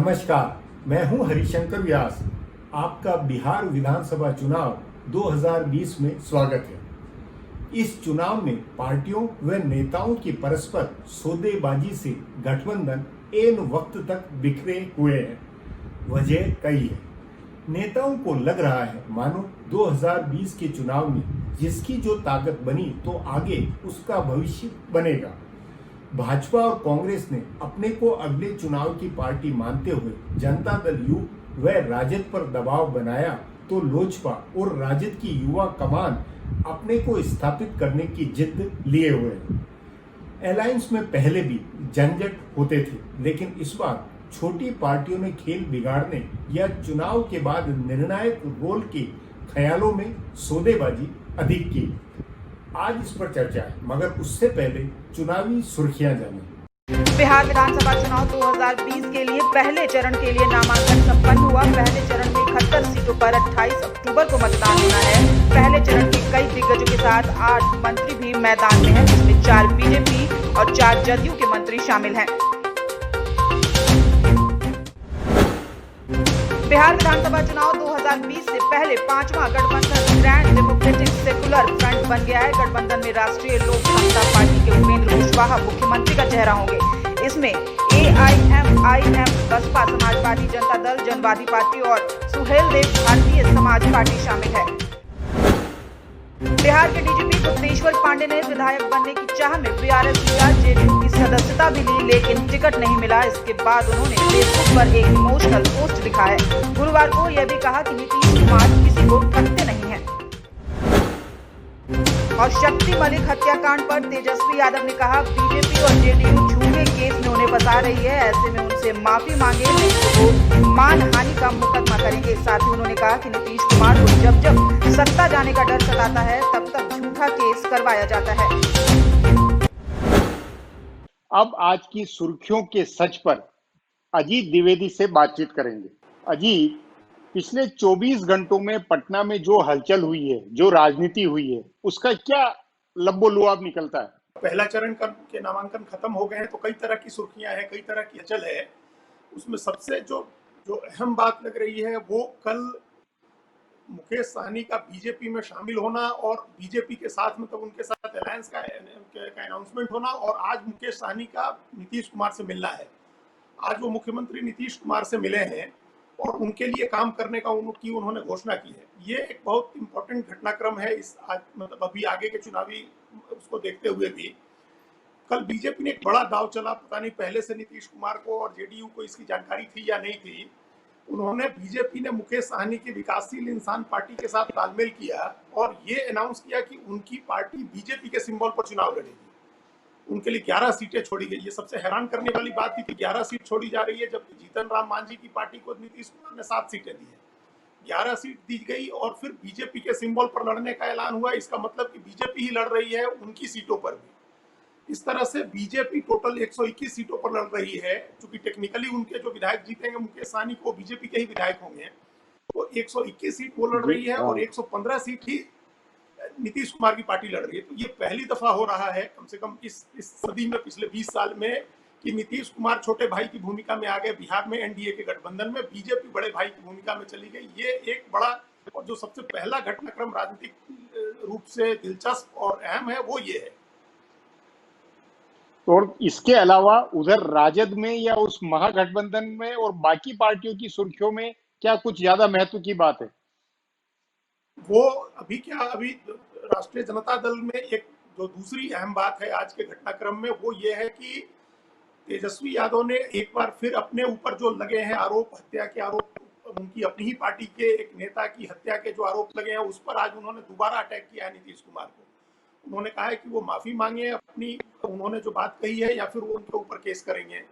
नमस्कार, मैं हूं हरिशंकर व्यास। आपका बिहार विधानसभा चुनाव 2020 में स्वागत है। इस चुनाव में पार्टियों व नेताओं की परस्पर सौदेबाजी से गठबंधन ऐन वक्त तक बिखरे हुए हैं। वजह कई है। नेताओं को लग रहा है मानो 2020 के चुनाव में जिसकी जो ताकत बनी तो आगे उसका भविष्य बनेगा। भाजपा और कांग्रेस ने अपने को अगले चुनाव की पार्टी मानते हुए जनता दल यू व राजद पर दबाव बनाया तो लोजपा और राजद की युवा कमान अपने को स्थापित करने की जिद लिए हुए हैं। अलायंस में पहले भी झंझट होते थे, लेकिन इस बार छोटी पार्टियों ने खेल बिगाड़ने या चुनाव के बाद निर्णायक रोल के ख्यालों में सौदेबाजी अधिक की। आज इस पर चर्चा है, मगर उससे पहले चुनावी सुर्खियां जानें। बिहार विधानसभा चुनाव 2020 के लिए पहले चरण के लिए नामांकन संपन्न हुआ। पहले चरण में 71 सीटों पर 28 अक्टूबर को मतदान होना है। पहले चरण के कई दिग्गजों के साथ 8 मंत्री भी मैदान में हैं, जिसमें 4 बीजेपी और 4 जदयू के मंत्री शामिल हैं। बिहार विधानसभा चुनाव 2020 से पहले 5वां गठबंधन ग्रैंड डेमोक्रेटिक सेकुलर फ्रंट बन गया है। गठबंधन में राष्ट्रीय लोक समता पार्टी के उपेंद्र कुशवाहा मुख्यमंत्री का चेहरा होंगे। इसमें AIMIM, बसपा समाजवादी जनता दल, जनवादी पार्टी और सुहेल देव भारतीय समाज पार्टी शामिल है। बिहार के डीजीपी गुप्तेश्वर पांडे ने विधायक बनने की चाह में बीआरएस लिया, जेडीयू की सदस्यता भी ली, लेकिन टिकट नहीं मिला। इसके बाद उन्होंने फेसबुक पर एक इमोशनल पोस्ट लिखा है। गुरुवार को यह भी कहा कि नीतीश कुमार किसी को ठगते नहीं हैं। और शक्ति मलिक हत्याकांड पर तेजस्वी यादव ने कहा, बीजेपी और जेडीयू झूठे केस में उन्हें फंसा रही है, ऐसे में उनसे माफी मांगे नहीं तो वो मानहानि का मुकदमा करेंगे। साथ ही उन्होंने कहा कि नीतीश कुमार को जब जब सत्ता जाने का डर सताता है तब तक झूठा केस करवाया जाता है। अब आज की सुर्खियों के सच पर अजीत द्विवेदी से बातचीत करेंगे। अजीत, पिछले 24 घंटों में पटना में जो हलचल हुई है, जो राजनीति हुई है, उसका क्या लब्बो-लुआब निकलता है? पहला चरण के नामांकन खत्म हो गए हैं तो कई तरह की सुर्खियां हैं, कई तरह की हलचल है। उसमें सबसे जो अहम बात लग रही है वो कल मुकेश सहनी का बीजेपी में शामिल होना और बीजेपी के साथ मतलब उनके साथ अलायंस का अनाउंसमेंट होना, और आज मुकेश सहनी का नीतीश कुमार से मिलना है। आज वो मुख्यमंत्री नीतीश कुमार से मिले हैं और उनके लिए काम करने का उन्होंने घोषणा की है। ये एक बहुत इंपॉर्टेंट घटनाक्रम है इस मतलब अभी आगे के चुनावी उसको देखते हुए भी। कल बीजेपी ने एक बड़ा दाव चला, पता नहीं पहले से नीतीश कुमार को और जेडीयू को इसकी जानकारी थी या नहीं थी। उन्होंने बीजेपी ने मुकेश सहनी की विकासशील इंसान पार्टी के साथ तालमेल किया और ये अनाउंस किया कि उनकी पार्टी बीजेपी के सिंबल पर चुनाव लड़ेगी। उनके लिए 11 सीटें छोड़ी गई। ये सबसे हैरान करने वाली बात थी कि 11 सीट छोड़ी जा रही है, जबकि जीतन राम मांझी की पार्टी को नीतीश कुमार ने 7 सीटें दी है। 11 सीट दी गई और फिर बीजेपी के सिंबल पर लड़ने का ऐलान हुआ। इसका मतलब कि बीजेपी ही लड़ रही है उनकी सीटों पर भी। इस तरह से बीजेपी टोटल 121 सीटों पर लड़ रही है। चूंकि टेक्निकली उनके जो विधायक जीतेंगे मुकेश सहनी को बीजेपी के ही विधायक होंगे, तो 121 सीट वो लड़ रही है और 115 सीट ही नीतीश कुमार की पार्टी लड़ रही है। तो ये पहली दफा हो रहा है कम से कम इस सदी में, पिछले 20 साल में, कि नीतीश कुमार छोटे भाई की भूमिका में आ गए। बिहार में एनडीए के गठबंधन में बीजेपी बड़े भाई की भूमिका में चली गई। ये एक बड़ा और जो सबसे पहला घटनाक्रम राजनीतिक रूप से दिलचस्प और अहम है वो ये है। और इसके अलावा उधर राजद में या उस महागठबंधन में और बाकी पार्टियों की सुर्खियों में क्या कुछ ज्यादा महत्व की बात है? वो अभी राष्ट्रीय जनता दल में एक जो दूसरी अहम बात है आज के घटनाक्रम में वो ये है कि तेजस्वी यादव ने एक बार फिर अपने ऊपर जो लगे हैं आरोप, हत्या के आरोप, उनकी अपनी ही पार्टी के एक नेता की हत्या के जो आरोप लगे हैं उस पर आज उन्होंने दोबारा अटैक किया है नीतीश कुमार को। उन्होंने कहा है कि वो माफी मांगे अपनी, उन्होंने जो बात कही है, या फिर वो उनके ऊपर केस करेंगे।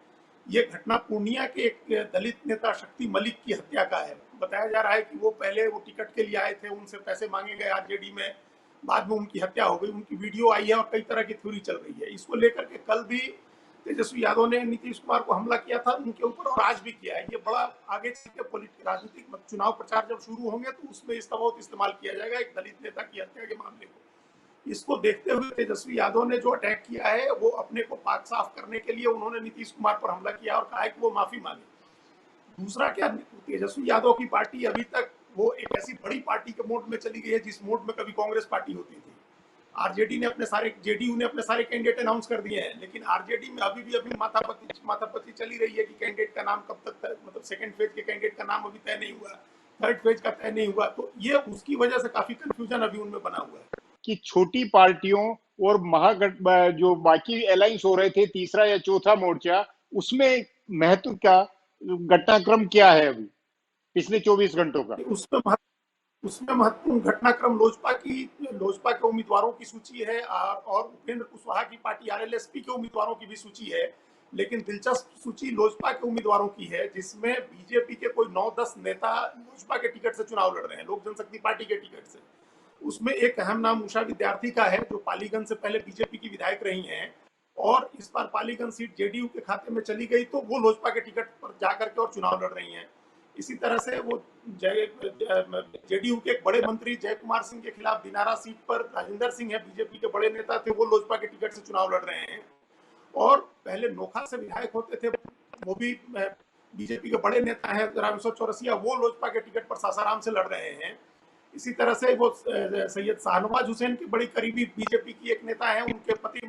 ये घटना पूर्णिया के एक दलित नेता शक्ति मलिक की हत्या का है। बताया जा रहा है कि वो पहले वो टिकट के लिए आए थे, उनसे पैसे मांगे गए आरजेडी में, बाद में उनकी हत्या हो गई। उनकी वीडियो आई है और कई तरह की थ्योरी चल रही है। इसको लेकर के कल भी तेजस्वी यादव ने नीतीश कुमार को हमला किया था उनके ऊपर और आज भी किया है। ये बड़ा आगे चल के राजनीतिक चुनाव प्रचार जब शुरू होंगे तो उसमें इसका बहुत इस्तेमाल किया जाएगा, एक दलित नेता की हत्या के मामले को। इसको देखते हुए तेजस्वी यादव ने जो अटैक किया है वो अपने को पाक साफ करने के लिए उन्होंने नीतीश कुमार पर हमला किया और कहा है कि वो माफी मांगे। दूसरा क्या, तेजस्वी यादव की पार्टी अभी तक वो एक ऐसी बड़ी पार्टी के मोड में चली गई है जिस मोड में कभी कांग्रेस पार्टी होती थी। आरजेडी ने अपने सारे जेडीयू ने अपने सारे कैंडिडेट अनाउंस कर दिए हैं, लेकिन आरजेडी में अभी माथापच्ची चली रही है कि कैंडिडेट का नाम कब तक, मतलब सेकंड फेज के कैंडिडेट का नाम अभी तय नहीं हुआ, थर्ड फेज का तय नहीं हुआ, तो ये उसकी वजह से काफी कंफ्यूजन अभी उनमें बना हुआ है कि छोटी पार्टियों और महागठ जो बाकी अलायंस हो रहे थे, तीसरा या चौथा मोर्चा, उसमें महत्व का घटनाक्रम क्या है अभी पिछले 24 घंटों का? उसमें महत्वपूर्ण घटनाक्रम लोजपा के उम्मीदवारों की सूची है और उपेंद्र कुशवाहा की पार्टी आरएलएसपी के उम्मीदवारों की भी सूची है। लेकिन दिलचस्प सूची लोजपा के उम्मीदवारों की है, जिसमें बीजेपी के कोई 9-10 नेता लोजपा के टिकट से चुनाव लड़ रहे हैं, लोक जनशक्ति पार्टी के टिकट से। उसमें एक अहम नाम उषा विद्यार्थी का है, जो पालीगंज से पहले बीजेपी की विधायक रही हैं, और इस बार पालीगंज सीट जेडीयू के खाते में चली गई, तो वो लोजपा के टिकट पर जाकर के और चुनाव लड़ रही हैं। इसी तरह से वो जेडीयू के एक बड़े मंत्री जय कुमार सिंह के खिलाफ दिनारा सीट पर राजेंद्र सिंह है, बीजेपी के बड़े नेता थे, वो लोजपा के टिकट से चुनाव लड़ रहे हैं। और पहले नोखा से विधायक होते थे, वो भी बीजेपी के बड़े नेता हैं रामेश्वर चौरसिया, वो लोजपा के टिकट पर सासाराम से लड़ रहे हैं। इसी तरह से वो सैयद शाहनवाज हुसैन के बड़ी करीबी बीजेपी की एक नेता है, उनके पति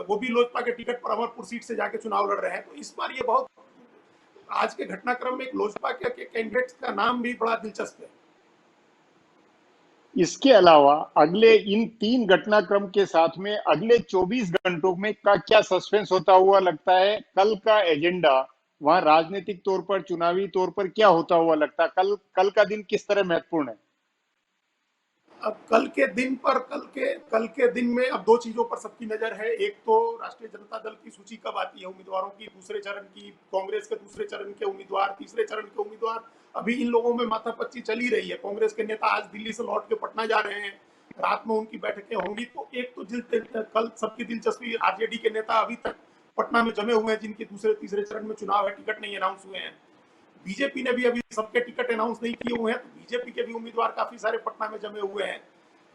वो भी लोजपा के टिकट पर अमरपुर सीट से जाके चुनाव लड़ रहे हैं। तो इस बार ये बहुत आज के घटनाक्रम में एक लोजपा के कैंडिडेट का नाम भी बड़ा दिलचस्प है। इसके अलावा अगले इन 3 घटनाक्रम के साथ में अगले 24 घंटों में का क्या सस्पेंस होता हुआ लगता है? कल का एजेंडा वहां राजनीतिक तौर पर, चुनावी तौर पर क्या होता हुआ लगता है? कल का दिन किस तरह महत्वपूर्ण है? अब कल के दिन में अब 2 चीजों पर सबकी नजर है। एक तो राष्ट्रीय जनता दल की सूची कब आती है उम्मीदवारों की, दूसरे चरण की, कांग्रेस के दूसरे चरण के उम्मीदवार, तीसरे चरण के उम्मीदवार, अभी इन लोगों में माथापच्ची चली रही है। कांग्रेस के नेता आज दिल्ली से लौट के पटना जा रहे हैं, रात में उनकी बैठकें होंगी। तो एक तो कल सबकी दिलचस्पी, आरजेडी के नेता अभी तक पटना में जमे हुए हैं, जिनके दूसरे तीसरे चरण में चुनाव है, टिकट नहीं अनाउंस हुए हैं। बीजेपी ने भी अभी सबके टिकट अनाउंस नहीं किए हुए हैं, तो बीजेपी के भी उम्मीदवार काफी सारे पटना में जमे हुए हैं।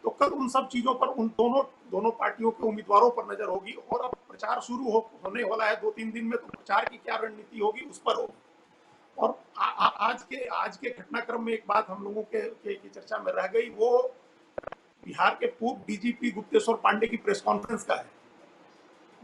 तो कल उन सब चीजों पर, उन दोनों पार्टियों के उम्मीदवारों पर नजर होगी। और अब प्रचार शुरू होने वाला है 2-3 दिन में, तो प्रचार की क्या रणनीति होगी उस पर होगी। और आज के घटनाक्रम में एक बात हम लोगों के चर्चा में रह गई, वो बिहार के पूर्व डीजीपी गुप्तेश्वर पांडे की प्रेस कॉन्फ्रेंस का है।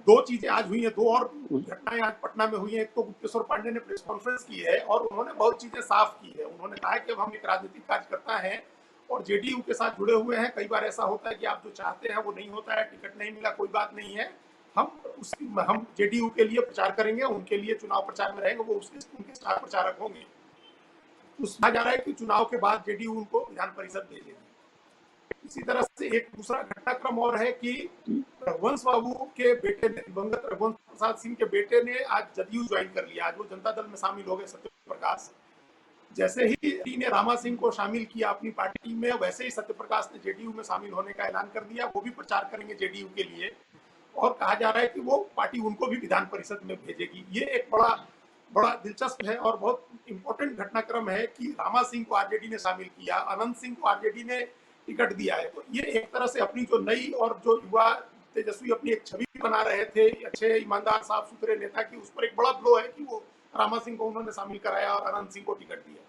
2 चीजें आज हुई हैं, 2 और घटनाएं आज पटना में हुई हैं। एक तो गुप्तेश्वर पांडे ने प्रेस कॉन्फ्रेंस की है और उन्होंने बहुत चीजें साफ की है। उन्होंने कहा है कि हम एक राजनीतिक कार्यकर्ता हैं और जेडीयू के साथ जुड़े हुए हैं। कई बार ऐसा होता है कि आप जो चाहते हैं वो नहीं होता है, टिकट नहीं मिला, कोई बात नहीं है, हम जेडीयू के लिए प्रचार करेंगे, उनके लिए चुनाव प्रचार में रहेंगे, वो उनके स्टार प्रचारक होंगे। कहा जा रहा है कि चुनाव के बाद जेडीयू उनको विधान परिषद भेजेगी। इसी तरह से एक दूसरा घटनाक्रम और है कि रघुवंश बाबू के बेटे ने, दिवंगत रघुवंश प्रसाद सिंह के बेटे ने आज जदयू ज्वाइन कर लिया। आज वो जनता दल में शामिल हो गए, सत्यप्रकाश। जैसे ही ने रामा सिंह को शामिल किया अपनी पार्टी में, वैसे ही सत्यप्रकाश ने जेडीयू में शामिल होने का ऐलान कर दिया। वो भी प्रचार करेंगे जेडीयू के लिए और कहा जा रहा है कि वो पार्टी उनको भी विधान परिषद में भेजेगी। ये एक बड़ा दिलचस्प है और बहुत इंपॉर्टेंट घटनाक्रम है कि रामा सिंह को आरजेडी ने शामिल किया, अनंत सिंह को आरजेडी ने टिकट दिया है। तो ये एक तरह से अपनी जो नई और जो युवा तेजस्वी अपनी एक छवि बना रहे थे, अच्छे ईमानदार साफ सुथरे नेता की, उस पर एक बड़ा ब्लो है कि वो रामा सिंह को उन्होंने शामिल कराया और अनंत सिंह को टिकट दिया।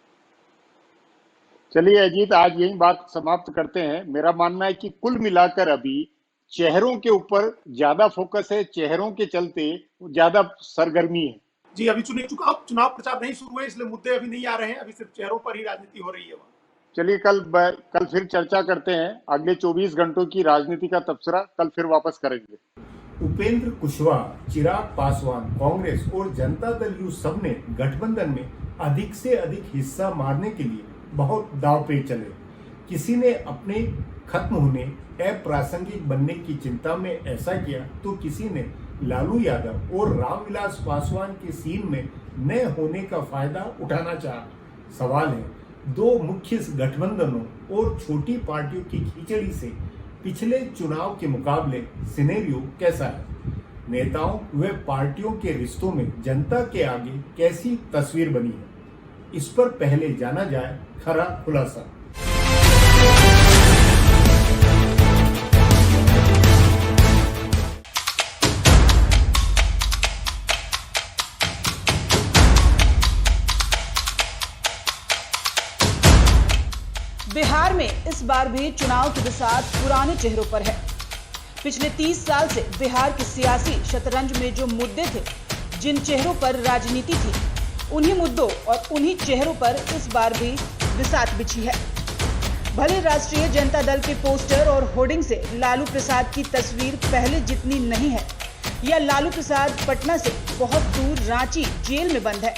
चलिए अजीत, आज यही बात समाप्त करते हैं। मेरा मानना है कि कुल मिलाकर अभी चेहरों के ऊपर ज्यादा फोकस है, चेहरों के चलते ज्यादा सरगर्मी है। जी, अभी चुनाव प्रचार नहीं शुरू है, इसलिए मुद्दे अभी नहीं आ रहे हैं, अभी सिर्फ चेहरों पर ही राजनीति हो रही है वहाँ। चलिए कल फिर चर्चा करते हैं। अगले 24 घंटों की राजनीति का तबसरा कल फिर वापस करेंगे। उपेंद्र कुशवाहा, चिराग पासवान, कांग्रेस और जनता दल यू सब ने गठबंधन में अधिक से अधिक हिस्सा मारने के लिए बहुत दांव पे चले। किसी ने अपने खत्म होने, अप्रासंगिक बनने की चिंता में ऐसा किया, तो किसी ने लालू यादव और रामविलास पासवान के सीन में न होने का फायदा उठाना चाहा। सवाल है, 2 मुख्य गठबंधनों और छोटी पार्टियों की खिचड़ी से पिछले चुनाव के मुकाबले सिनेरियो कैसा है? नेताओं व पार्टियों के रिश्तों में जनता के आगे कैसी तस्वीर बनी है? इस पर पहले जाना जाए खरा खुलासा। में इस बार भी चुनाव की बिसात पुराने चेहरों पर है। पिछले 30 साल से बिहार के सियासी शतरंज में जो मुद्दे थे, जिन चेहरों पर राजनीति थी, उन्हीं मुद्दों और उन्हीं चेहरों पर इस बार भी बिसात बिछी है। भले राष्ट्रीय जनता दल के पोस्टर और होर्डिंग से लालू प्रसाद की तस्वीर पहले जितनी नहीं है, या लालू प्रसाद पटना से बहुत दूर रांची जेल में बंद है,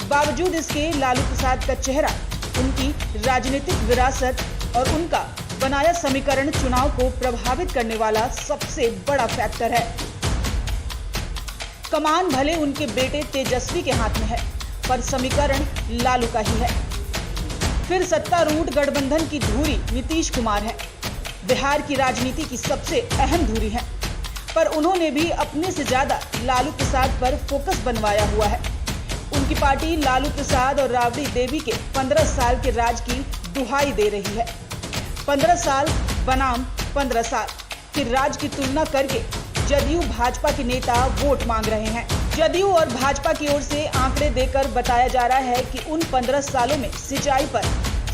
बावजूद इसके लालू प्रसाद का चेहरा, उनकी राजनीतिक विरासत और उनका बनाया समीकरण चुनाव को प्रभावित करने वाला सबसे बड़ा फैक्टर है। कमान भले उनके बेटे तेजस्वी के हाथ में है, पर समीकरण लालू का ही है। फिर सत्तारूढ़ गठबंधन की धुरी नीतीश कुमार है, बिहार की राजनीति की सबसे अहम धुरी है, पर उन्होंने भी अपने से ज्यादा लालू प्रसाद पर फोकस बनवाया हुआ है। उनकी पार्टी लालू प्रसाद और राबड़ी देवी के 15 साल के राज की दुहाई दे रही है। 15 साल बनाम 15 साल के राज की तुलना करके जदयू भाजपा के नेता वोट मांग रहे हैं। जदयू और भाजपा की ओर से आंकड़े देकर बताया जा रहा है कि उन 15 सालों में सिंचाई पर,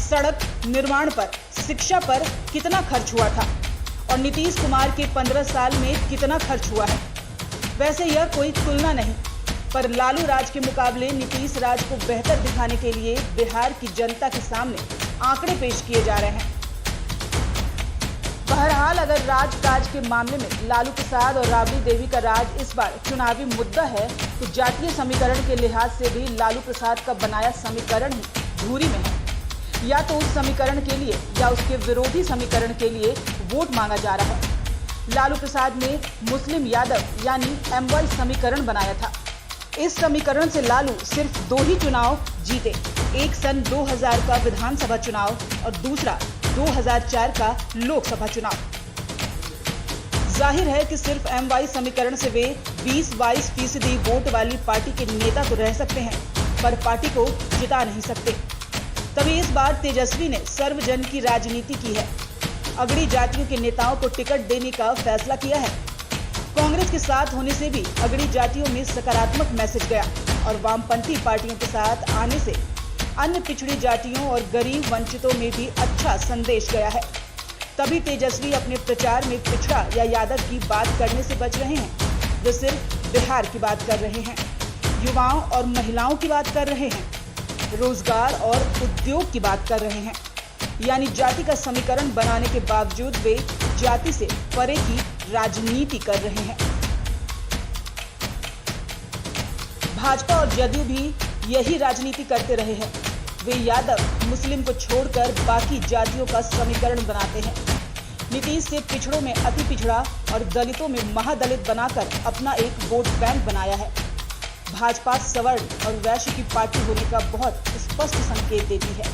सड़क निर्माण पर, शिक्षा पर कितना खर्च हुआ था और नीतीश कुमार के 15 साल में कितना खर्च हुआ है। वैसे यह कोई तुलना नहीं, पर लालू राज के मुकाबले नीतीश राज को बेहतर दिखाने के लिए बिहार की जनता के सामने आंकड़े पेश किए जा रहे हैं। बहरहाल अगर राजकाज के मामले में लालू प्रसाद और राबड़ी देवी का राज इस बार चुनावी मुद्दा है, तो जातीय समीकरण के लिहाज से भी लालू प्रसाद का बनाया समीकरण ही धुरी में है। या तो उस समीकरण के लिए या उसके विरोधी समीकरण के लिए वोट मांगा जा रहा है। लालू प्रसाद ने मुस्लिम यादव यानी MY समीकरण बनाया था। इस समीकरण से लालू सिर्फ 2 ही चुनाव जीते, एक सन 2000 का विधानसभा चुनाव और दूसरा 2004 का लोकसभा चुनाव। जाहिर है कि सिर्फ MY समीकरण से वे 20-22% वोट वाली पार्टी के नेता तो रह सकते हैं, पर पार्टी को जिता नहीं सकते। तभी इस बार तेजस्वी ने सर्वजन की राजनीति की है, अगड़ी जातियों के नेताओं को टिकट देने का फैसला किया है। कांग्रेस के साथ होने से भी अगड़ी जातियों में सकारात्मक मैसेज गया और वामपंथी पार्टियों के साथ आने से अन्य पिछड़ी जातियों और गरीब वंचितों में भी अच्छा संदेश गया है। तभी तेजस्वी अपने प्रचार में पिछड़ा या यादव की बात करने से बच रहे हैं, जो सिर्फ बिहार की बात कर रहे हैं, युवाओं और महिलाओं की बात कर रहे हैं, रोजगार और उद्योग की बात कर रहे हैं। यानी जाति का समीकरण बनाने के बावजूद वे जाति से परे की राजनीति कर रहे हैं। भाजपा और जदयू भी यही राजनीति करते रहे हैं। वे यादव मुस्लिम को छोड़कर बाकी जातियों का समीकरण बनाते हैं। नीतीश से पिछड़ों में अति पिछड़ा और दलितों में महादलित बनाकर अपना एक वोट बैंक बनाया है। भाजपा सवर्ण और वैश्य की पार्टी होने का बहुत स्पष्ट संकेत देती है।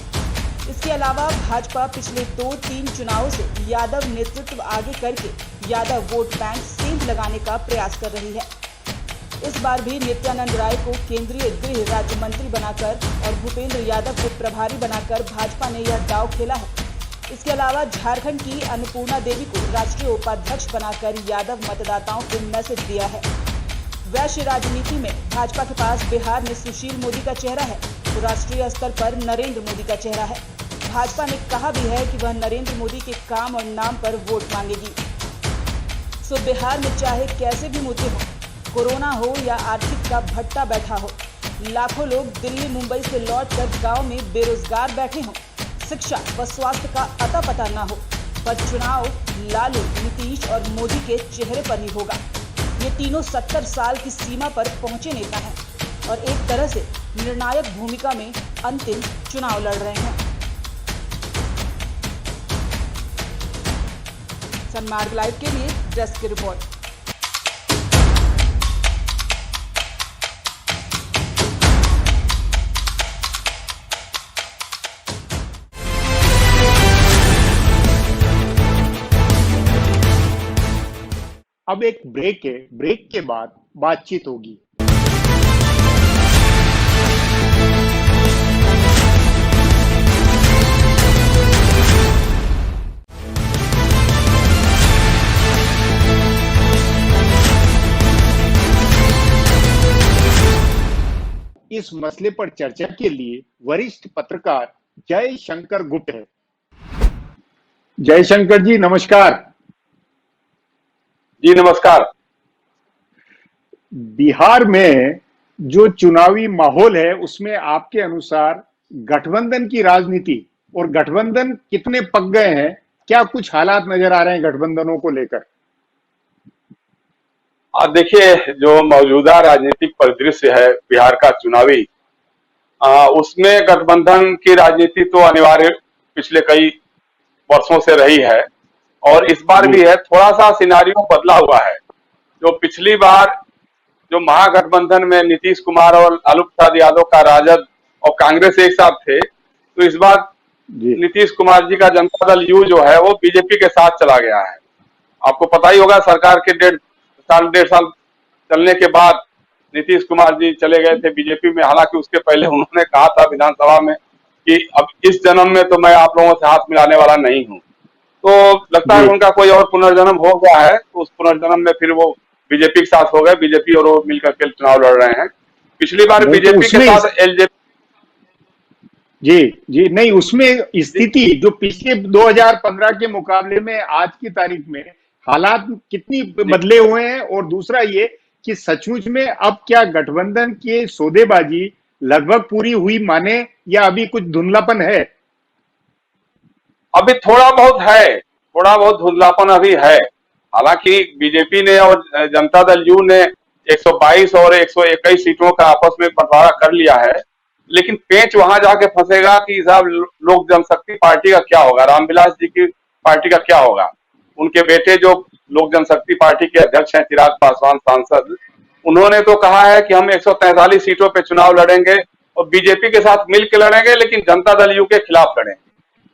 इसके अलावा भाजपा पिछले 2-3 चुनावों से यादव नेतृत्व आगे करके यादव वोट बैंक सेंध लगाने का प्रयास कर रही है। इस बार भी नित्यानंद राय को केंद्रीय गृह राज्य मंत्री बनाकर और भूपेंद्र यादव को प्रभारी बनाकर भाजपा ने यह दांव खेला है। इसके अलावा झारखंड की अन्नपूर्णा देवी को राष्ट्रीय उपाध्यक्ष बनाकर यादव मतदाताओं को मैसेज दिया है। वैश्य राजनीति में भाजपा के पास बिहार में सुशील मोदी का चेहरा है, तो राष्ट्रीय स्तर पर नरेंद्र मोदी का चेहरा है। भाजपा ने कहा भी है कि वह नरेंद्र मोदी के काम और नाम पर वोट मांगेगी। सो बिहार में चाहे कैसे भी मुद्दे हो, कोरोना हो या आर्थिक का भट्टा बैठा हो, लाखों लोग दिल्ली मुंबई से लौटकर गांव में बेरोजगार बैठे हों, शिक्षा व स्वास्थ्य का अता पता ना हो, पर चुनाव लालू, नीतीश और मोदी के चेहरे पर ही होगा। ये तीनों 70 साल की सीमा पर पहुंचे नेता हैं और एक तरह से निर्णायक भूमिका में अंतिम चुनाव लड़ रहे हैं। सनमार्ग लाइव के लिए डेस्क की रिपोर्ट। अब एक ब्रेक है, ब्रेक के बाद बातचीत होगी। इस मसले पर चर्चा के लिए वरिष्ठ पत्रकार जय शंकर गुप्त है। जयशंकर जी नमस्कार। जी नमस्कार। बिहार में जो चुनावी माहौल है उसमें आपके अनुसार गठबंधन की राजनीति और गठबंधन कितने पक गए हैं, क्या कुछ हालात नजर आ रहे हैं गठबंधनों को लेकर? देखिए, जो मौजूदा राजनीतिक परिदृश्य है बिहार का चुनावी, उसमें गठबंधन की राजनीति तो अनिवार्य पिछले कई वर्षों से रही है और इस बार जी भी है। थोड़ा सा सिनारियो बदला हुआ है। जो पिछली बार जो महागठबंधन में नीतीश कुमार और लालू प्रसाद यादव का राजद और कांग्रेस एक साथ थे, तो इस बार जी नीतीश कुमार जी का जनता दल यू जो है वो बीजेपी के साथ चला गया है। आपको पता ही होगा, सरकार के डेढ़ साल चलने के बाद नीतीश कुमार जी चले गए थे बीजेपी में। हालांकि उसके पहले उन्होंने कहा था विधानसभा में कि अब इस जन्म में तो मैं आप लोगों से हाथ मिलाने वाला नहीं हूं। तो लगता है जी उनका कोई और पुनर्जन्म हो गया है, तो उस पुनर्जन्म में फिर वो बीजेपी के साथ हो गए। बीजेपी और वो मिलकर के चुनाव लड़ रहे हैं। पिछली बार नहीं, तो बीजेपी के उसमें साथ एलजेपी। जी जी नहीं, उसमें स्थिति जो पिछले 2015 के मुकाबले में आज की तारीख में हालात कितनी बदले हुए हैं, और दूसरा ये कि सचमुच में अब क्या गठबंधन की सौदेबाजी लगभग पूरी हुई माने, या अभी कुछ धुंधलापन है? अभी थोड़ा बहुत है, थोड़ा बहुत धुंधलापन अभी है। हालांकि बीजेपी ने और जनता दल यू ने 122 और 121 सीटों का आपस में बंटवारा कर लिया है, लेकिन पेंच वहां जाके फंसेगा कि साहब लोक जनशक्ति पार्टी का क्या होगा, रामविलास जी की पार्टी का क्या होगा। उनके बेटे जो लोक जनशक्ति पार्टी के अध्यक्ष हैं, चिराग पासवान सांसद, उन्होंने तो कहा है कि हम 143 सीटों पे चुनाव लड़ेंगे और बीजेपी के साथ मिलकर लड़ेंगे, लेकिन जनता दल यू के खिलाफ लड़ेंगे।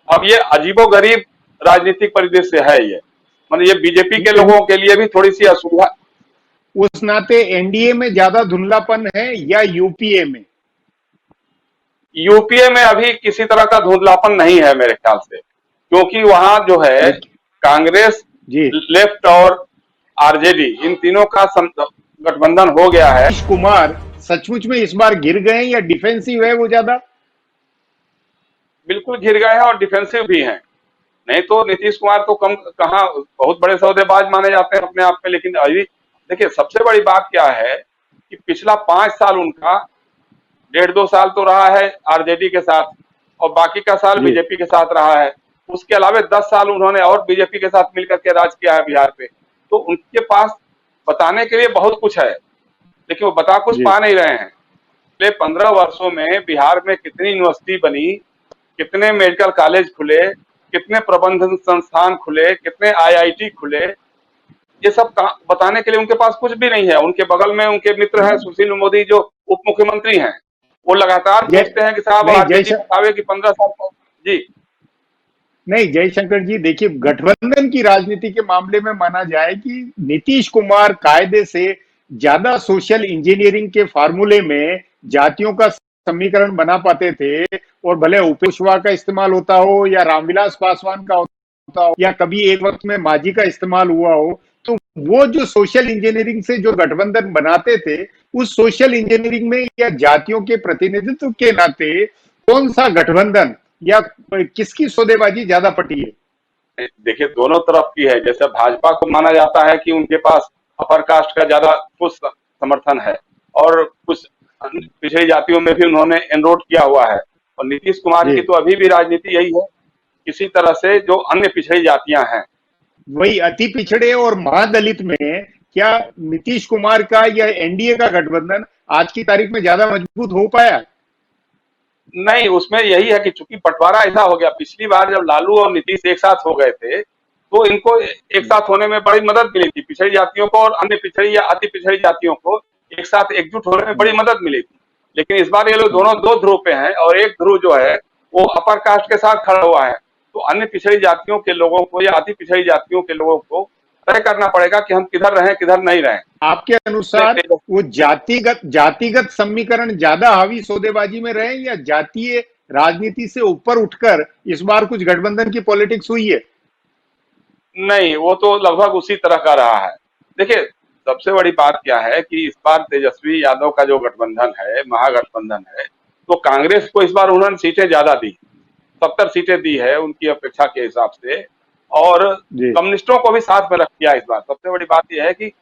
अब ये अजीबोगरीब राजनीतिक परिदृश्य है। ये मतलब ये बीजेपी के लोगों के लिए भी थोड़ी सी असुविधा। उस नाते एनडीए में ज्यादा धुंधलापन है या यूपीए में? यूपीए में अभी किसी तरह का धुंधलापन नहीं है मेरे ख्याल से, क्योंकि वहां जो है कांग्रेस, जी लेफ्ट और आरजेडी, इन तीनों का गठबंधन हो गया है। नीतीश कुमार सचमुच में इस बार गिर गए हैं या डिफेंसिव है वो ज्यादा? बिल्कुल घिर गए हैं और डिफेंसिव भी हैं। नहीं तो नीतीश कुमार तो कम कहाँ, बहुत बड़े सौदेबाज माने जाते हैं अपने आप में। लेकिन अभी देखिए, सबसे बड़ी बात क्या है कि पिछला 5 साल उनका, 1.5-2 साल तो रहा है आरजेडी के साथ और बाकी का साल जी बीजेपी के साथ रहा है। उसके अलावा 10 साल उन्होंने और बीजेपी के साथ मिलकर के राज किया है बिहार पे। तो उनके पास बताने के लिए बहुत कुछ है, लेकिन वो बता कुछ जी पा नहीं रहे हैं। पिछले 15 वर्षों में बिहार में कितनी यूनिवर्सिटी बनी, कितने मेडिकल कॉलेज खुले, कितने प्रबंधन संस्थान खुले, कितने आईआईटी खुले, ये सब बताने के लिए उनके पास कुछ भी नहीं है। उनके बगल में उनके मित्र हैं सुशील मोदी जो उप मुख्यमंत्री हैं, वो लगातार जय पूछते हैं कि साहब नहीं आरजेडी बतावे कि 15 साल। जी नहीं जयशंकर जी, देखिए गठबंधन की राजनीति के मामले में माना जाए कि नीतीश कुमार कायदे से ज्यादा सोशल इंजीनियरिंग के फार्मूले में जातियों का समीकरण बना पाते थे, और भले उपेंद्र कुशवाहा का इस्तेमाल होता हो या रामविलास पासवान का होता हो या कभी एक वक्त में मांझी का इस्तेमाल हुआ हो, तो वो जो सोशल इंजीनियरिंग से जो गठबंधन बनाते थे, उस सोशल इंजीनियरिंग में या जातियों के प्रतिनिधित्व के नाते कौन सा गठबंधन या किसकी सौदेबाजी ज्यादा पटी है? देखिए, दोनों तरफ की है। जैसे भाजपा को माना जाता है कि उनके पास अपर कास्ट का ज्यादा कुछ समर्थन है और कुछ पिछड़ी जातियों में भी उन्होंने एनरोल किया हुआ है। और नीतीश कुमार जी की तो अभी भी राजनीति यही है, किसी तरह से जो अन्य पिछड़ी जातियां हैं। वही अति पिछड़े और महादलित में क्या नीतीश कुमार का या एनडीए का गठबंधन आज की तारीख में ज्यादा मजबूत हो पाया? नहीं, उसमें यही है कि चूंकि बंटवारा ऐसा हो गया, पिछली बार जब लालू और नीतीश एक साथ हो गए थे तो इनको एक साथ होने में बड़ी मदद मिली थी। पिछड़ी जातियों को और अन्य पिछड़ी या अति पिछड़ी जातियों को एक साथ एकजुट होने में बड़ी मदद मिली थी। लेकिन इस बार ये लोग दोनों दो ध्रुव पे हैं और एक ध्रुव जो है वो अपर कास्ट के साथ खड़ा हुआ है। तो अन्य पिछड़ी जातियों के लोगों को या अति पिछड़ी जातियों के लोगों को तय करना पड़ेगा कि हम किधर रहें किधर नहीं रहें। आपके अनुसार वो जातिगत समीकरण ज्यादा हावी सौदेबाजी में रहे या जातीय राजनीति से ऊपर उठकर इस बार कुछ गठबंधन की पॉलिटिक्स हुई है? नहीं, वो तो लगभग उसी तरह का रहा है। देखिए, सबसे बड़ी बात क्या है कि इस बार तेजस्वी यादव का जो गठबंधन है, महागठबंधन है, तो कांग्रेस को इस बार उन्होंने सीटें ज्यादा दी, 70 सीटें दी है उनकी अपेक्षा के हिसाब से। और जी। कम्युनिस्टों को भी साथ में रख दिया इस बार। सबसे बड़ी बात यह है कि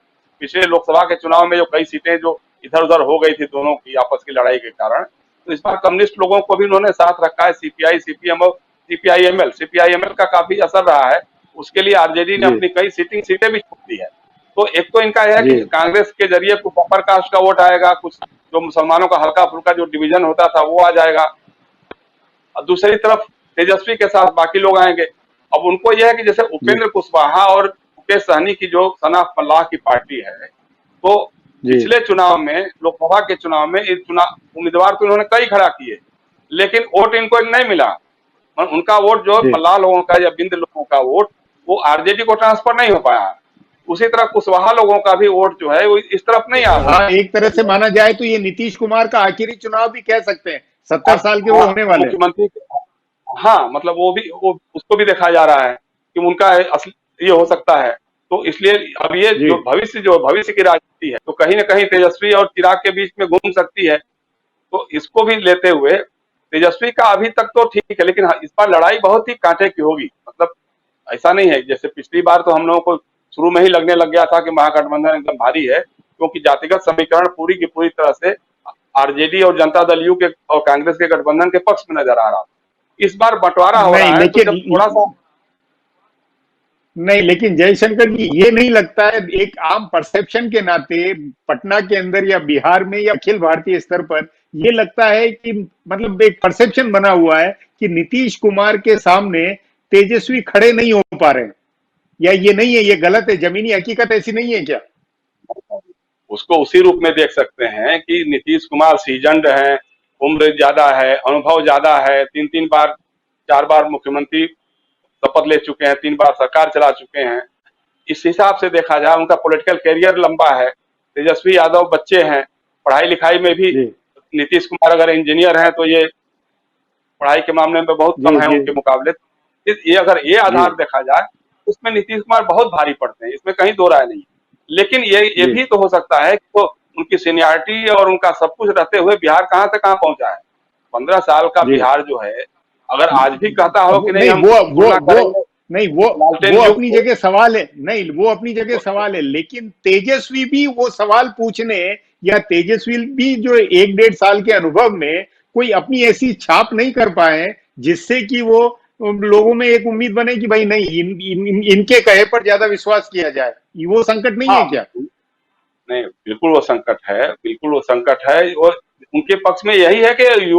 पिछले लोकसभा के चुनाव में जो कई सीटें जो इधर उधर हो गई थी दोनों की आपस की लड़ाई के कारण, तो इस बार कम्युनिस्ट लोगों को भी उन्होंने साथ रखा है। सीपीआई, सीपीएम और सीपीआईएमएल का काफी असर रहा है। उसके लिए आरजेडी ने जी। अपनी कई सीटें भी छूट दी है। तो एक तो इनका यह है जी। कि कांग्रेस के जरिए कुछ अपर कास्ट का वोट आएगा, कुछ जो मुसलमानों का हल्का फुल्का जो डिवीजन होता था वो आ जाएगा, और दूसरी तरफ तेजस्वी के साथ बाकी लोग आएंगे। अब उनको यह है कि जैसे उपेंद्र कुशवाहा और मुकेश सहनी की जो सना फल्लाह की पार्टी है, तो जी। पिछले चुनाव में, लोकसभा के चुनाव में, इस चुनाव उम्मीदवार तो इन्होंने कई खड़ा किए, लेकिन वोट इनको नहीं मिला। उनका वोट जो जी। फल्लाह लोगों का या बिंद लोगों का वोट, वो आरजेडी को ट्रांसफर नहीं हो पाया। उसी तरह कुशवाहा लोगों का भी वोट जो है वो इस तरफ नहीं आ रहा। हाँ, एक तरह से माना जाए तो ये नीतीश कुमार का आखिरी चुनाव भी कह सकते हैं। 70 साल के वो होने वाले हैं। मुख्यमंत्री, हाँ मतलब वो उसको भी देखा जा रहा है कि उनका असली ये हो सकता है। तो इसलिए अब ये जी। जो भविष्य की राजनीति है, तो कहीं ना कहीं तेजस्वी और चिराग के बीच में घूम सकती है। तो इसको भी लेते हुए तेजस्वी का अभी तक तो ठीक है, लेकिन इस बार लड़ाई बहुत ही कांटे की होगी। मतलब ऐसा नहीं है जैसे पिछली बार, तो हम लोगों को शुरू में ही लगने लग गया था कि महागठबंधन एकदम भारी है, क्योंकि जातिगत समीकरण पूरी की पूरी तरह से आरजेडी और जनता दल यू के और कांग्रेस के गठबंधन के पक्ष में नजर आ रहा था। इस बार बंटवारा हो रहा है, तो जब थोड़ा सा नहीं, लेकिन जयशंकर जी, ये नहीं लगता है एक आम परसेप्शन के नाते पटना के अंदर या बिहार में या अखिल भारतीय स्तर पर ये लगता है कि मतलब एक परसेप्शन बना हुआ है कि नीतीश कुमार के सामने तेजस्वी खड़े नहीं हो पा रहे हैं, या ये नहीं है, ये गलत है, जमीनी हकीकत ऐसी नहीं है क्या? उसको उसी रूप में देख सकते हैं कि नीतीश कुमार सीजन्ड हैं, उम्र ज्यादा है, अनुभव ज्यादा है, 3 बार 4 बार मुख्यमंत्री शपथ ले चुके हैं, 3 बार सरकार चला चुके हैं। इस हिसाब से देखा जाए उनका पॉलिटिकल कैरियर लंबा है। तेजस्वी यादव बच्चे हैं, पढ़ाई लिखाई में भी नीतीश कुमार अगर इंजीनियर हैं तो ये पढ़ाई के मामले में बहुत कम है उनके मुकाबले। ये अगर ये आधार देखा जाए, उसमें नीतीश कुमार बहुत भारी पड़ते हैं, इसमें कहीं दो राय नहीं। लेकिन ये भी तो हो सकता है कि तो उनकी सीनियरिटी और उनका सब कुछ रहते हुए बिहार कहाँ से कहाँ पहुंचा है। 15 साल का बिहार जो है, अगर आज भी कहता हो कि नहीं हम वो अपनी जगह सवाल है, नहीं वो अपनी जगह सवाल है, लेकिन तेजस्वी भी वो सवाल पूछने, या तेजस्वी भी जो 1-1.5 साल के अनुभव में कोई अपनी ऐसी छाप नहीं कर पाए जिससे कि वो लोगों में एक उम्मीद बने कि भाई नहीं, इनके कहे पर ज्यादा विश्वास किया जाए। वो संकट नहीं है क्या? नहीं, बिल्कुल वो संकट है, बिल्कुल वो संकट है। और उनके पक्ष में यही है कि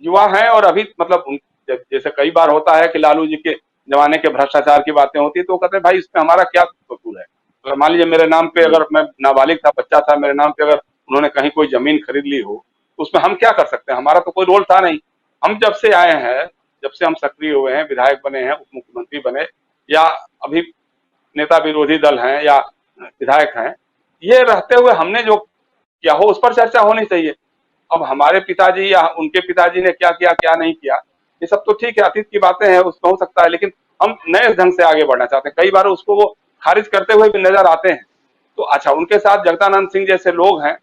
युवा है और अभी मतलब जैसे कई बार होता है कि लालू जी के जमाने के भ्रष्टाचार की बातें होती है, तो कहते हैं भाई इसमें हमारा क्या कसूर है। अगर मान लीजिए मेरे नाम पे, अगर मैं नाबालिग था, बच्चा था, मेरे नाम पे अगर उन्होंने कहीं कोई जमीन खरीद ली हो, तो उसमें हम क्या कर सकते हैं? हमारा तो कोई रोल था नहीं। हम जब से आए हैं, जब से हम सक्रिय हुए हैं, विधायक बने हैं, उप मुख्यमंत्री बने, या अभी नेता विरोधी दल हैं या विधायक हैं, ये रहते हुए हमने जो किया हो उस पर चर्चा होनी चाहिए। अब हमारे पिताजी या उनके पिताजी ने क्या किया, क्या नहीं किया, ये सब तो ठीक है, अतीत की बातें हैं, उसमें हो सकता है, लेकिन हम नए ढंग से आगे बढ़ना चाहते हैं। कई बार उसको वो खारिज करते हुए भी नजर आते हैं। तो अच्छा, उनके साथ जगदानंद सिंह जैसे लोग हैं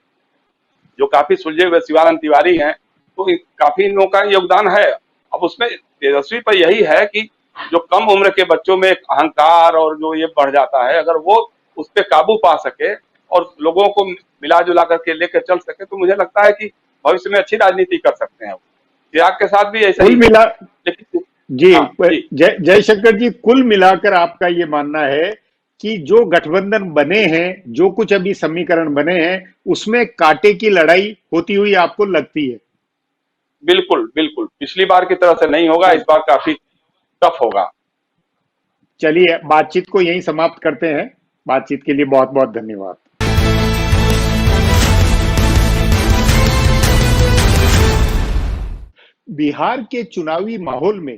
जो काफी सुलझे हुए, शिवानंद तिवारी हैं, तो काफी इन लोगों का योगदान है। अब उसमें तेजस्वी पर यही है कि जो कम उम्र के बच्चों में एक अहंकार और जो ये बढ़ जाता है, अगर वो उस पर काबू पा सके और लोगों को मिला जुला करके लेकर चल सके, तो मुझे लगता है कि भविष्य में अच्छी राजनीति कर सकते हैं। चिराग के साथ भी ऐसा ही मिला। लेकिन जी, जयशंकर जी, कुल मिलाकर आपका ये मानना है कि जो गठबंधन बने हैं, जो कुछ अभी समीकरण बने हैं, उसमें कांटे की लड़ाई होती हुई आपको लगती है? बिल्कुल बिल्कुल, पिछली बार की तरह से नहीं होगा, इस बार काफी टफ होगा। चलिए, बातचीत को यहीं समाप्त करते हैं। बातचीत के लिए बहुत बहुत धन्यवाद। बिहार के चुनावी माहौल में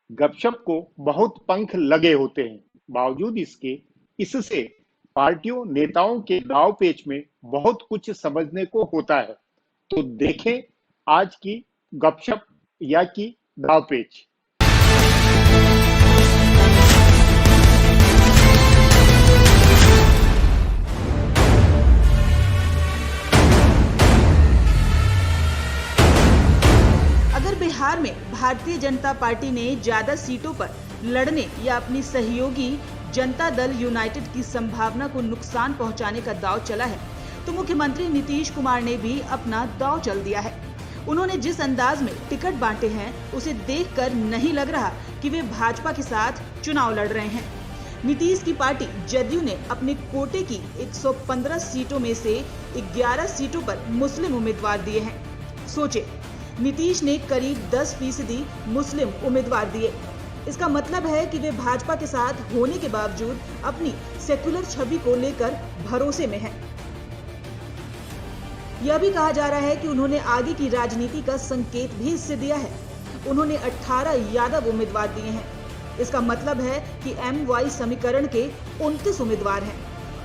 गपशप को बहुत पंख लगे होते हैं। बावजूद इससे पार्टियों, नेताओं के दांव पेच में बहुत कुछ समझने को होता है। तो देखें आज की गपशप या की दांव पेच। अगर बिहार में भारतीय जनता पार्टी ने ज्यादा सीटों पर लड़ने या अपनी सहयोगी जनता दल यूनाइटेड की संभावना को नुकसान पहुंचाने का दांव चला है, तो मुख्यमंत्री नीतीश कुमार ने भी अपना दांव चल दिया है। उन्होंने जिस अंदाज में टिकट बांटे हैं, उसे देखकर नहीं लग रहा कि वे भाजपा के साथ चुनाव लड़ रहे हैं। नीतीश की पार्टी जदयू ने अपने कोटे की 115 सीटों में से 11 सीटों पर मुस्लिम उम्मीदवार दिए हैं। सोचे, नीतीश ने करीब 10% मुस्लिम उम्मीदवार दिए। इसका मतलब है कि वे भाजपा के साथ होने के बावजूद अपनी सेक्युलर छवि को लेकर भरोसे में हैं। यह भी कहा जा रहा है कि उन्होंने आगे की राजनीति का संकेत भी इससे दिया है। उन्होंने 18 यादव उम्मीदवार दिए हैं। इसका मतलब है कि MY समीकरण के 29 उम्मीदवार हैं।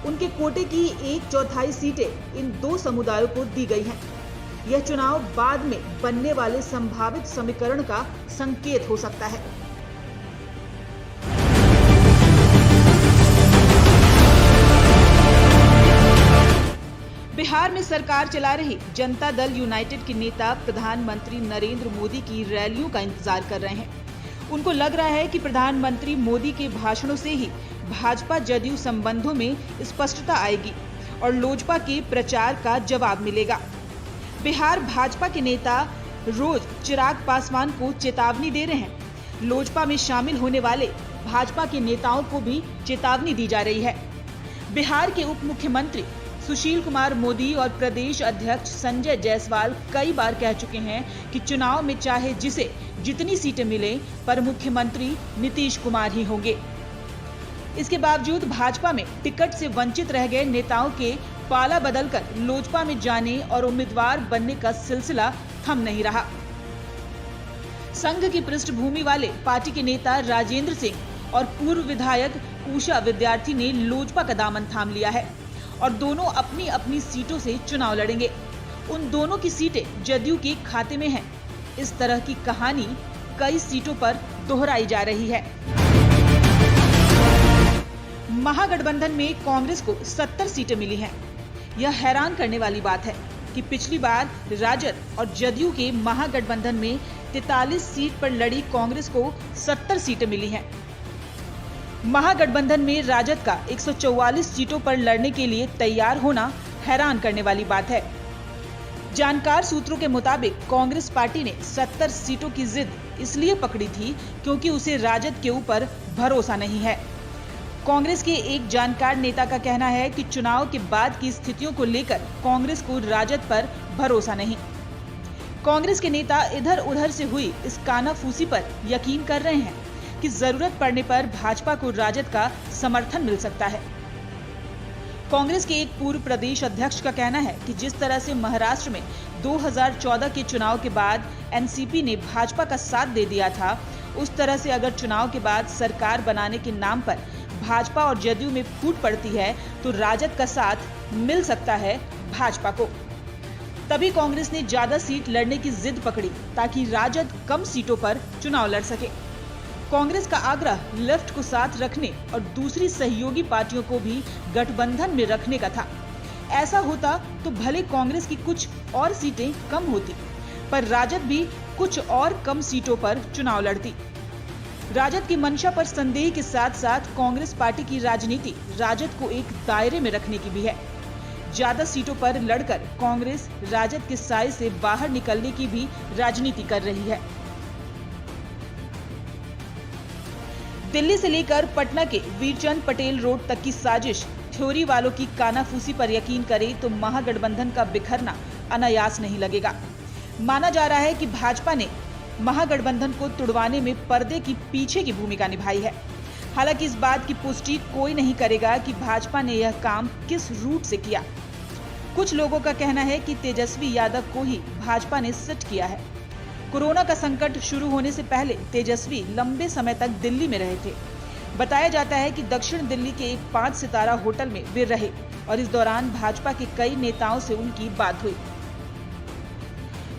उनके कोटे की 1/4 सीटें इन दो समुदायों को दी गई हैं। यह चुनाव बाद में बनने वाले संभावित समीकरण का संकेत हो सकता है। बिहार में सरकार चला रही जनता दल यूनाइटेड के नेता प्रधानमंत्री नरेंद्र मोदी की रैलियों का इंतजार कर रहे हैं। उनको लग रहा है कि प्रधानमंत्री मोदी के भाषणों से ही भाजपा जदयू संबंधों में स्पष्टता आएगी और लोजपा के प्रचार का जवाब मिलेगा। बिहार भाजपा के नेता रोज चिराग पासवान को चेतावनी दे रहे हैं। लोजपा में शामिल होने वाले भाजपा के नेताओं को भी चेतावनी दी जा रही है। बिहार के उप मुख्यमंत्री सुशील कुमार मोदी और प्रदेश अध्यक्ष संजय जायसवाल कई बार कह चुके हैं कि चुनाव में चाहे जिसे जितनी सीटें मिले, पर मुख्यमंत्री नीतीश कुमार ही होंगे। इसके बावजूद भाजपा में टिकट से वंचित रह गए नेताओं के पाला बदलकर लोजपा में जाने और उम्मीदवार बनने का सिलसिला थम नहीं रहा। संघ की पृष्ठभूमि वाले पार्टी के नेता राजेंद्र सिंह और पूर्व विधायक उषा विद्यार्थी ने लोजपा का दामन थाम लिया है और दोनों अपनी अपनी सीटों से चुनाव लड़ेंगे। उन दोनों की सीटें जदयू के खाते में हैं। इस तरह की कहानी कई सीटों पर दोहराई जा रही है। महागठबंधन में कांग्रेस को 70 सीटें मिली हैं। यह हैरान करने वाली बात है कि पिछली बार राजद और जदयू के महागठबंधन में 43 सीट पर लड़ी कांग्रेस को 70 सीटें मिली हैं। महागठबंधन में राजद का 144 सीटों पर लड़ने के लिए तैयार होना हैरान करने वाली बात है। जानकार सूत्रों के मुताबिक कांग्रेस पार्टी ने 70 सीटों की जिद इसलिए पकड़ी थी क्योंकि उसे राजद के ऊपर भरोसा नहीं है। कांग्रेस के एक जानकार नेता का कहना है कि चुनाव के बाद की स्थितियों को लेकर कांग्रेस को राजद पर भरोसा नहीं। कांग्रेस के नेता इधर उधर से हुई इस कानाफूसी पर यकीन कर रहे हैं कि जरूरत पड़ने पर भाजपा को राजद का समर्थन मिल सकता है। कांग्रेस के एक पूर्व प्रदेश अध्यक्ष का कहना है कि जिस तरह से महाराष्ट्र में 2014 के चुनाव के बाद एनसीपी ने भाजपा का साथ दे दिया था, उस तरह से अगर चुनाव के बाद सरकार बनाने के नाम पर भाजपा और जदयू में फूट पड़ती है तो राजद का साथ मिल सकता है भाजपा को। तभी कांग्रेस ने ज्यादा सीट लड़ने की जिद पकड़ी ताकि राजद कम सीटों पर चुनाव लड़ सके। कांग्रेस का आग्रह लेफ्ट को साथ रखने और दूसरी सहयोगी पार्टियों को भी गठबंधन में रखने का था। ऐसा होता तो भले कांग्रेस की कुछ और सीटें कम होती, पर राजद भी कुछ और कम सीटों पर चुनाव लड़ती। राजद की मंशा पर संदेह के साथ साथ कांग्रेस पार्टी की राजनीति राजद को एक दायरे में रखने की भी है। ज्यादा सीटों पर लड़कर कांग्रेस राजद के साए से बाहर निकलने की भी राजनीति कर रही है। दिल्ली से लेकर पटना के वीरचंद पटेल रोड तक की साजिश थ्योरी वालों की कानाफूसी पर यकीन करे तो महागठबंधन का बिखरना अनायास नहीं लगेगा। माना जा रहा है कि भाजपा ने महागठबंधन को तुड़वाने में पर्दे की पीछे की भूमिका निभाई है। हालांकि इस बात की पुष्टि कोई नहीं करेगा कि भाजपा ने यह काम किस रूट से किया। कुछ लोगों का कहना है कि तेजस्वी यादव को ही भाजपा ने सेट किया है। कोरोना का संकट शुरू होने से पहले तेजस्वी लंबे समय तक दिल्ली में रहे थे। बताया जाता है कि दक्षिण दिल्ली के एक 5 सितारा होटल में वे रहे और इस दौरान भाजपा के कई नेताओं से उनकी बात हुई।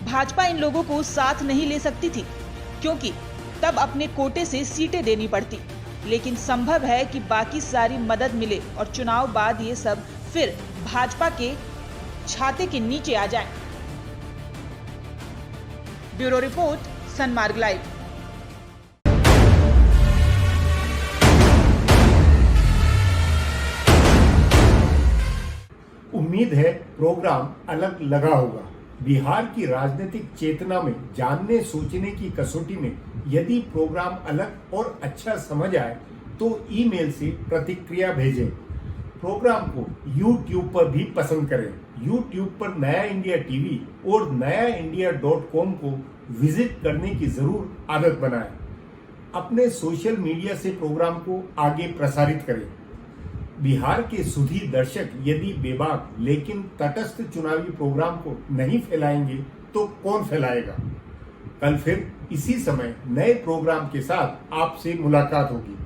भाजपा इन लोगों को साथ नहीं ले सकती थी क्योंकि तब अपने कोटे से सीटें देनी पड़ती, लेकिन संभव है कि बाकी सारी मदद मिले और चुनाव बाद ये सब फिर भाजपा के छाते के नीचे आ जाए। Bureau report, Sanmarg live. उम्मीद है प्रोग्राम अलग लगा होगा। बिहार की राजनीतिक चेतना में जानने सोचने की कसौटी में यदि प्रोग्राम अलग और अच्छा समझ आए तो ईमेल से प्रतिक्रिया भेजें। प्रोग्राम को YouTube पर भी पसंद करें। YouTube पर नया इंडिया टीवी और nayaindia.com को विजिट करने की जरूर आदत बनाएं। अपने सोशल मीडिया से प्रोग्राम को आगे प्रसारित करें। बिहार के सुधी दर्शक यदि बेबाक लेकिन तटस्थ चुनावी प्रोग्राम को नहीं फैलाएंगे तो कौन फैलाएगा। कल फिर इसी समय नए प्रोग्राम के साथ आपसे मुलाकात होगी।